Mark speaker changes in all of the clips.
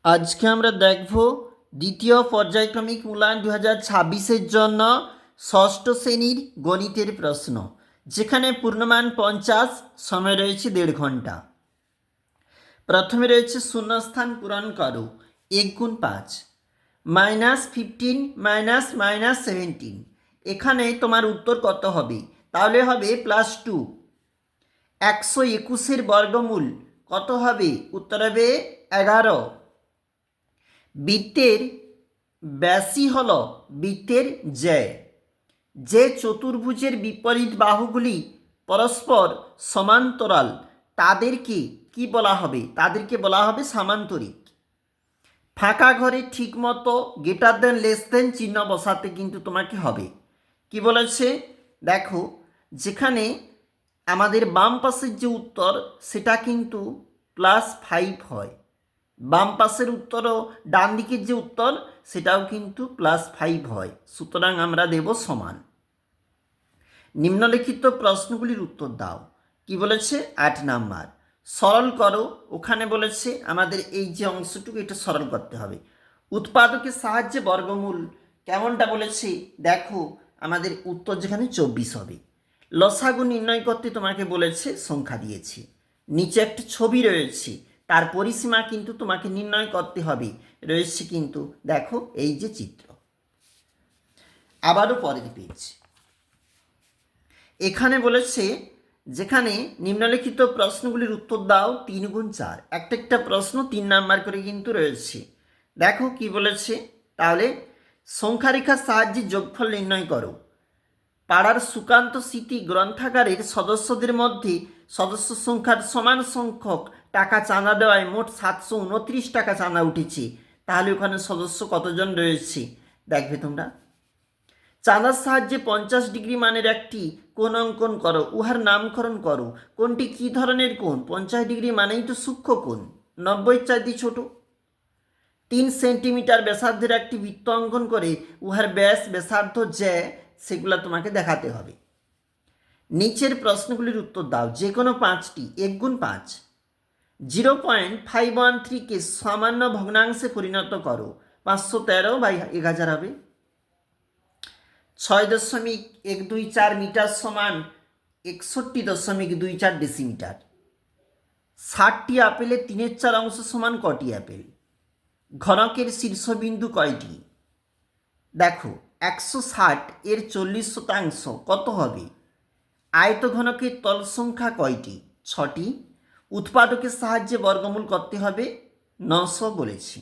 Speaker 1: আজকে আমরা দেখব দ্বিতীয় পর্যায়ক্রমিক মূল্যায়ন 2026-এর জন্য ষষ্ঠ শ্রেণীর গণিতের প্রশ্ন, যেখানে পূর্ণমান 50, সময় রয়েছে 1.5 ঘন্টা। প্রথমে রয়েছে শূন্যস্থান পূরণ করো, 1 গুণ 5 -15 -17। এখানে তোমার উত্তর কত হবে? তাহলে হবে +2। 121-এর বর্গমূল কত হবে? উত্তর হবে 11। বৃত্তের ব্যাসই হল বৃত্তের জ্যা। যে চতুর্ভুজের বিপরীত বাহুগুলি পরস্পর সমান্তরাল তাদেরকে কি বলা হবে? তাদেরকে বলা হবে সামান্তরিক। ফাঁকা ঘরে ঠিকমতো গ্রেটার দেন লেস দেন চিহ্ন বসাতে কিন্তু তোমাকে হবে। কি বলেছে দেখো, যেখানে আমাদের বাম পাশের যে উত্তর সেটা কিন্তু +5 হয়, বাম পাশের উত্তরও ডান দিকের যে উত্তর সেটাও কিন্তু +5 হয়। সুতরাং আমরা দেব সমান। নিম্নলিখিত প্রশ্নগুলির উত্তর দাও। কি বলেছে? 8 নাম্বার, সরল করো। ওখানে বলেছে আমাদের এই যে অংশটুকু এটা সরল করতে হবে। উৎপাদকের সাহায্যে বর্গমূল কেমনটা বলেছে দেখো, আমাদের উত্তর যেখানে 24 হবে। লসাগু নির্ণয় করতে তোমাকে বলেছে, সংখ্যা দিয়েছি, নিচে একটা ছবি রয়েছে, তার পরিসীমা কিন্তু তোমাকে নির্ণয় করতে হবে। রয়েছে কিন্তু দেখো এই যে চিত্র। আবারও পরের পেজ, এখানে বলেছে যেখানে নিম্নলিখিত প্রশ্নগুলির উত্তর দাও 3 গুণ 4। একটা প্রশ্ন 3 নাম্বার করে কিন্তু রয়েছে। দেখো কি বলেছে, তাহলে সংখ্যারেখার সাহায্যে যোগফল নির্ণয় করো। পাড়ার সুকান্ত স্মৃতি গ্রন্থাগারের সদস্যদের মধ্যে সদস্য সংখ্যার সমান সংখ্যক টাকা চাঁদা দেওয়ায় মোট 729 টাকা চাঁদা উঠেছে। তাহলে ওখানে সদস্য কতজন রয়েছে দেখবে তোমরা। চাঁদার সাহায্যে 50 ডিগ্রি মানের একটি কোণ অঙ্কন করো, উহার নামকরণ করো। কোনটি কি ধরনের কোণ? 50 ডিগ্রি মানেই তো সূক্ষ্ম কোণ, 90 চাইতে ছোট। 3 সেন্টিমিটার ব্যাসার্ধের একটি বৃত্ত অঙ্কন করে উহার ব্যাস ব্যাসার্ধ জ্যা সেগুলো তোমাকে দেখাতে হবে। নিচের প্রশ্নগুলির উত্তর দাও, যে কোনো 5টি। 1 গুণ 5, 0.513কে সামান্য ভগ্নাংশে পরিণত করো। 513/1000 হবে। 6.124 মিটার সমান 61.24 ডেসিমিটার। 60টি আপেলের 3/4 অংশ সমান কটি আপেল? ঘনকের শীর্ষবিন্দু কয়টি? দেখো 160 এর 40% কত হবে? আয়ত ঘনকের তল সংখ্যা কয়টি? 6টি। উৎপাদকের সাহায্যে বর্গমূল করতে হবে, 900 বলেছি।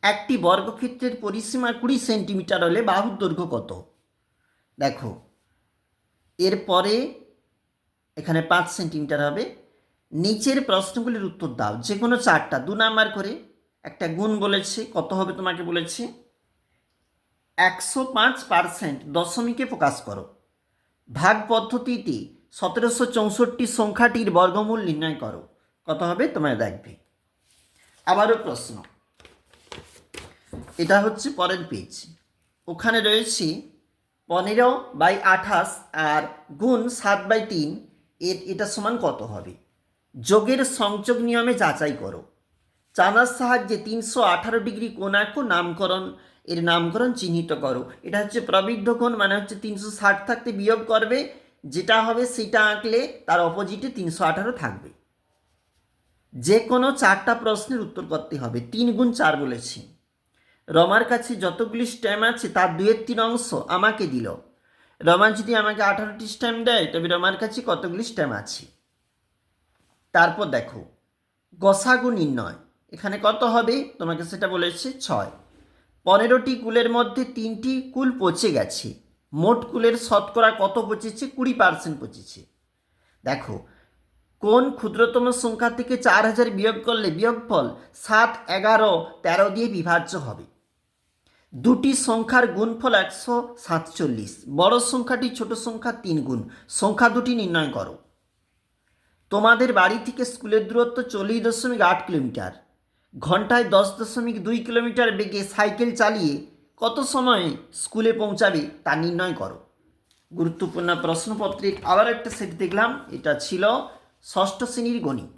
Speaker 1: একটি বর্গক্ষেত্রের পরিসীমা 20 সেন্টিমিটার হলে বাহুর দৈর্ঘ্য কত? দেখো এরপরে এখানে 5 সেন্টিমিটার হবে। নিচের প্রশ্নগুলির উত্তর দাও, যে কোনো 4টা, 2 নাম্বার করে। একটা গুণ বলেছে, কত হবে তোমাকে বলেছে 105%, দশমিকে প্রকাশ করো। ভাগ পদ্ধতিতে 1764 সংখ্যাটির বর্গমূল নির্ণয় করো। কত হবে তোমরা দেখবে। আবারও প্রশ্ন, এটা হচ্ছে পরের পেজ। ওখানে রয়েছে 15/28 আর গুণ 7/3 এটা সমান কত হবে? যোগের সংযোগ নিয়মে যাচাই করো। চাঁদার সাহায্যে 318 ডিগ্রি কোণ আঁকো, নামকরণ চিহ্নিত করো। এটা হচ্ছে প্রবৃদ্ধ কোণ, মানে হচ্ছে 360 থাকতে বিয়োগ করবে, যেটা হবে সেটা আঁকলে তার অপোজিটে 318 থাকবে। যে কোনো 4টা প্রশ্নের উত্তর করতে হবে। 3 গুণ 4 বলেছি। রমার কাছে যতগুলি স্ট্যাম্প আছে তার 2/3 অংশ আমাকে দিল। রমা যদি আমাকে 18টি স্ট্যাম্প দেয় তবে রমার কাছে কতগুলি স্ট্যাম্প আছে? তারপর দেখো গসাগু নির্ণয়, এখানে কত হবে তোমাকে সেটা বলেছে 6। 15টি কুলের মধ্যে 3টি কুল পচে গেছে, মোট কুলের শতকরা কত পচেছে? 20% পচেছে। দেখো কোন ক্ষুদ্রতম সংখ্যা থেকে 4000 বিয়োগ করলে বিয়োগফল 7, 11, 13 দিয়ে বিভাজ্য হবে। দুটি সংখ্যার গুণফল 147, বড় সংখ্যাটি ছোট সংখ্যা 3 গুণ। সংখ্যা দুটি নির্ণয় করো। তোমাদের বাড়ি থেকে স্কুলের দূরত্ব 40.8 কিলোমিটার। ঘন্টায় 10.2 কিলোমিটার বেগে সাইকেল চালিয়ে কত সময়ে স্কুলে পৌঁছাবে তা নির্ণয় করো। গুরুত্বপূর্ণ প্রশ্নপত্রের আবার একটা সেট দেখলাম, এটা ছিল ষষ্ঠ শ্রেণীর গণিত।